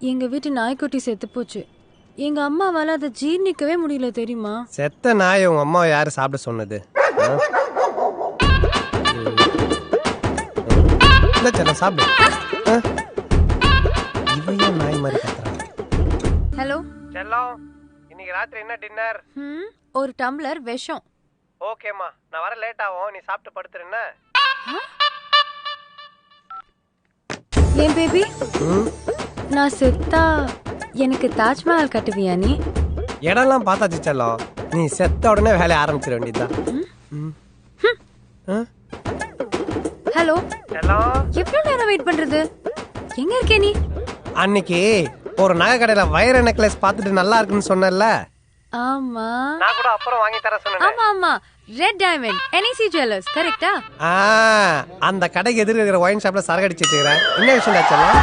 எங்க வீட்டு நாய்க்குட்டி செத்து போச்சு. எங்க அம்மாவால அதை ஜீர்ணிக்கவே முடியல தெரியுமா? செத்த நாய் உங்க அம்மாவை யாரு சாப்பிட சொன்னது? சாப்பிடு. இவையும் நாய் மாதிரி கத்துறாங்க. ஹலோ செல்லம், இன்னைக்கு ராத்திரி என்ன டின்னர்? ஒரு டம்ளர் விஷம். ஓகேம்மா, நான் வர லேட் ஆகும், நீ சாப்பிட்டு படுத்துறேன்னா. ஏன் பேபி, நான் செத்தா எனக்கு தாஜ்மஹால் கட்டுவியா நீ? இடம்லாம் பார்த்தாச்சு செல்லம், நீ செத்த உடனே வேலையை ஆரம்பிச்சிட வேண்டியதுதான். ஹலோ எவ்வளவு நேரம் வெயிட் பண்றது? எங்க இருக்கே நீ? அன்னைக்கு ஒரு நகை கடையில வைர நெக்லஸ் பார்த்துட்டு நல்லா இருக்குன்னு சொன்னல. ஆமா, நான் கூட அப்புறம் வாங்கி தர சொன்னேன். ஆமா ஆமா, ரெட் டைமண்ட் NEC ஜுவல்லர்ஸ், கரெக்ட்டா? அந்த கடைக்கு எதிர இருக்கிற ஒயின் ஷாப்ல சரக்கு அடிச்சிட்டு இருக்கேன். என்ன விஷயம் செல்லம்?